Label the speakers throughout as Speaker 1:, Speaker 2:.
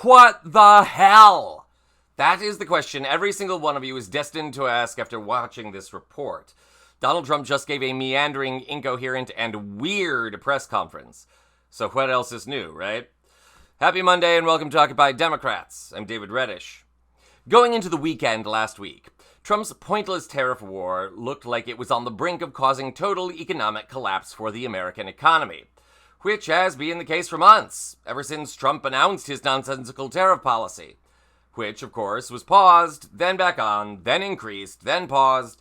Speaker 1: What the hell? That is the question every single one of you is destined to ask after watching this report. Donald Trump just gave a meandering, incoherent, and weird press conference. So what else is new, right? Happy Monday and welcome to Occupy Democrats. I'm David Reddish. Going into the weekend last week, Trump's pointless tariff war looked like it was on the brink of causing total economic collapse for the American economy, which has been the case for months, ever since Trump announced his nonsensical tariff policy, which, of course, was paused, then back on, then increased, then paused.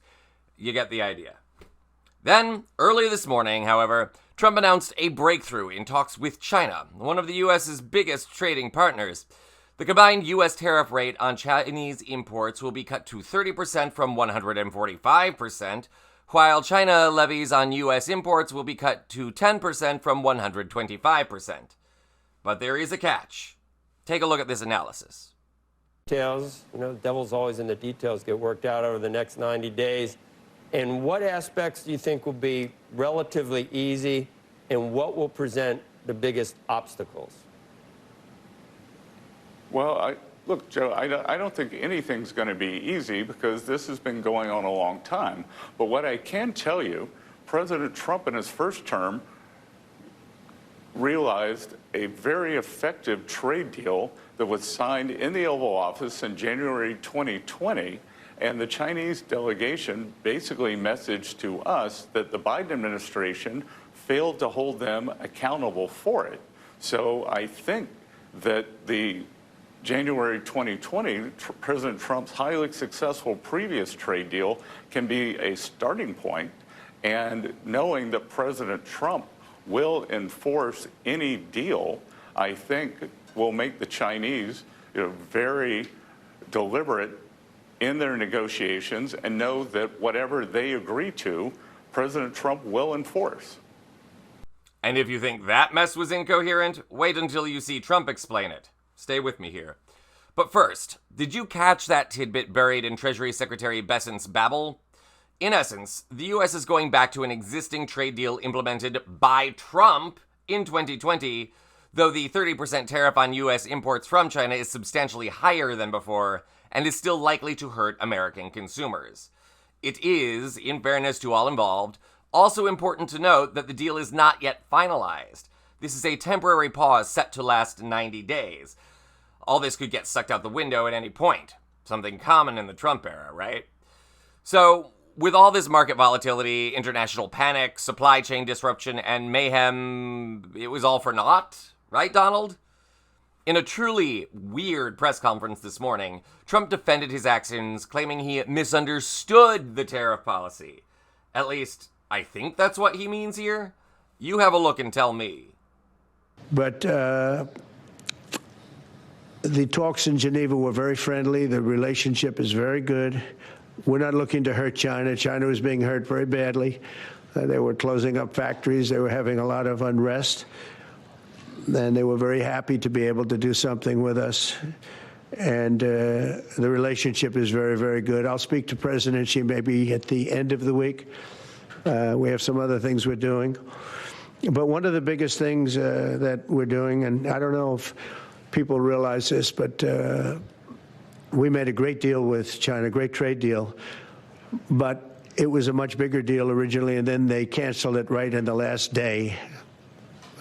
Speaker 1: You get the idea. Then, early this morning, however, Trump announced a breakthrough in talks with China, one of the U.S.'s biggest trading partners. The combined U.S. tariff rate on Chinese imports will be cut to 30% from 145%, while China levies on U.S. imports will be cut to 10% from 125%. But there is a catch. Take a look at this analysis.
Speaker 2: Details, the devil's always in the details, get worked out over the next 90 days. And what aspects do you think will be relatively easy, and what will present the biggest obstacles?
Speaker 3: Well, look, Joe, I don't think anything's going to be easy because this has been going on a long time. But what I can tell you, President Trump in his first term realized a very effective trade deal that was signed in the Oval Office in January 2020. And the Chinese delegation basically messaged to us that the Biden administration failed to hold them accountable for it. So I think that the January 2020, President Trump's highly successful previous trade deal can be a starting point. And knowing that President Trump will enforce any deal, I think will make the Chinese very deliberate in their negotiations and know that whatever they agree to, President Trump will enforce.
Speaker 1: And if you think that mess was incoherent, wait until you see Trump explain it. Stay with me here. But first, did you catch that tidbit buried in Treasury Secretary Bessent's babble? In essence, the U.S. is going back to an existing trade deal implemented by Trump in 2020, though the 30% tariff on U.S. imports from China is substantially higher than before and is still likely to hurt American consumers. It is, in fairness to all involved, also important to note that the deal is not yet finalized. This is a temporary pause set to last 90 days. All this could get sucked out the window at any point. Something common in the Trump era, right? So, with all this market volatility, international panic, supply chain disruption, and mayhem, it was all for naught, right, Donald? In a truly weird press conference this morning, Trump defended his actions, claiming he misunderstood the tariff policy. At least, I think that's what he means here. You have a look and tell me.
Speaker 4: But the talks in Geneva were very friendly. The relationship is very good. We're not looking to hurt China. China was being hurt very badly. They were closing up factories. They were having a lot of unrest. And they were very happy to be able to do something with us. And the relationship is very, very good. I'll speak to President Xi maybe at the end of the week. We have some other things we're doing. But one of the biggest things that we're doing, and I don't know if people realize this, but we made a great deal with China, great trade deal. But it was a much bigger deal originally, and then they canceled it right in the last day.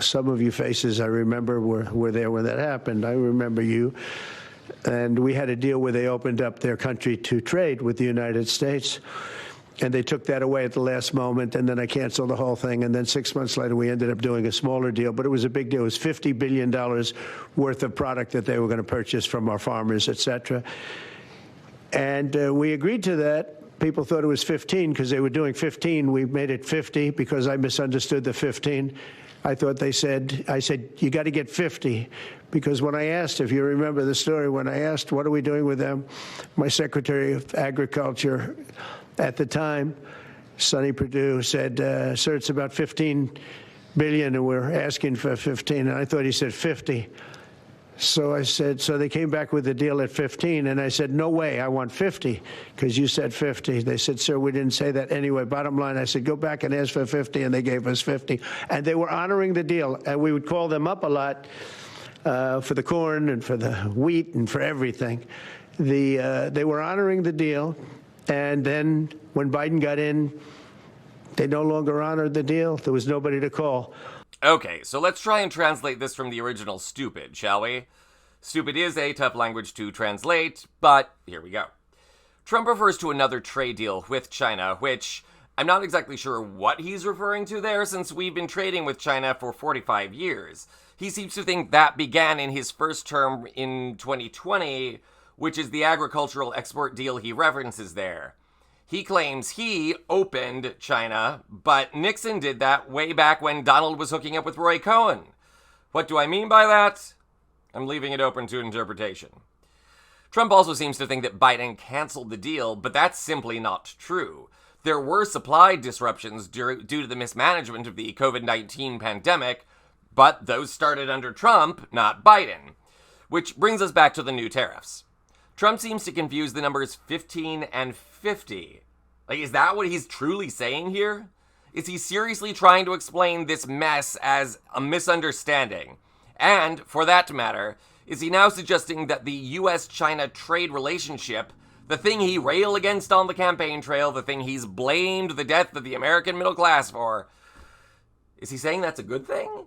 Speaker 4: Some of you faces I remember were there when that happened. I remember you. And we had a deal where they opened up their country to trade with the United States. And they took that away at the last moment, and then I canceled the whole thing. And then 6 months later, we ended up doing a smaller deal. But it was a big deal. It was $50 billion worth of product that they were going to purchase from our farmers, et cetera. And we agreed to that. People thought it was 15 because they were doing 15. We made it 50 because I misunderstood the 15. I said, you got to get 50. Because when I asked, if you remember the story, when I asked, what are we doing with them? My Secretary of Agriculture at the time, Sonny Perdue, said, sir, it's about 15 billion and we're asking for 15. And I thought he said 50. So I said, so they came back with the deal at 15. And I said, no way, I want 50 because you said 50. They said, sir, we didn't say that anyway. Bottom line, I said, go back and ask for 50. And they gave us 50. And they were honoring the deal. And we would call them up a lot. for the corn and for the wheat and for everything. They were honoring the deal, and then when Biden got in, they no longer honored the deal. There was nobody to call.
Speaker 1: Okay, so let's try and translate this from the original stupid, shall we? Stupid is a tough language to translate, but here we go. Trump refers to another trade deal with China, which I'm not exactly sure what he's referring to there, since we've been trading with China for 45 years. He seems to think that began in his first term in 2020, which is the agricultural export deal he references there. He claims he opened China, but Nixon did that way back when Donald was hooking up with Roy Cohn. What do I mean by that? I'm leaving it open to interpretation. Trump also seems to think that Biden canceled the deal, but that's simply not true. There were supply disruptions due to the mismanagement of the COVID-19 pandemic, but those started under Trump, not Biden. Which brings us back to the new tariffs. Trump seems to confuse the numbers 15 and 50. Is that what he's truly saying here? Is he seriously trying to explain this mess as a misunderstanding? And, for that matter, is he now suggesting that the US-China trade relationship, the thing he railed against on the campaign trail, the thing he's blamed the death of the American middle class for, is he saying that's a good thing?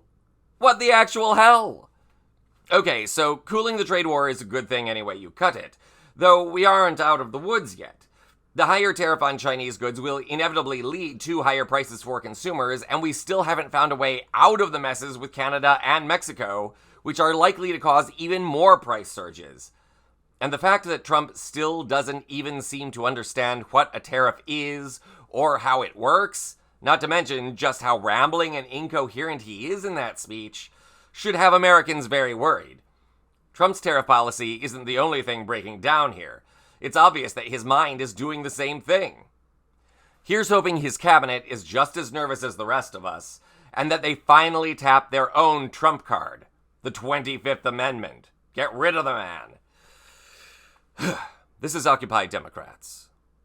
Speaker 1: What the actual hell? Okay, so cooling the trade war is a good thing any way you cut it, though we aren't out of the woods yet. The higher tariff on Chinese goods will inevitably lead to higher prices for consumers, and we still haven't found a way out of the messes with Canada and Mexico, which are likely to cause even more price surges. And the fact that Trump still doesn't even seem to understand what a tariff is or how it works, not to mention just how rambling and incoherent he is in that speech, should have Americans very worried. Trump's tariff policy isn't the only thing breaking down here. It's obvious that his mind is doing the same thing. Here's hoping his cabinet is just as nervous as the rest of us, and that they finally tap their own Trump card, the 25th Amendment. Get rid of the man. This is Occupy Democrats.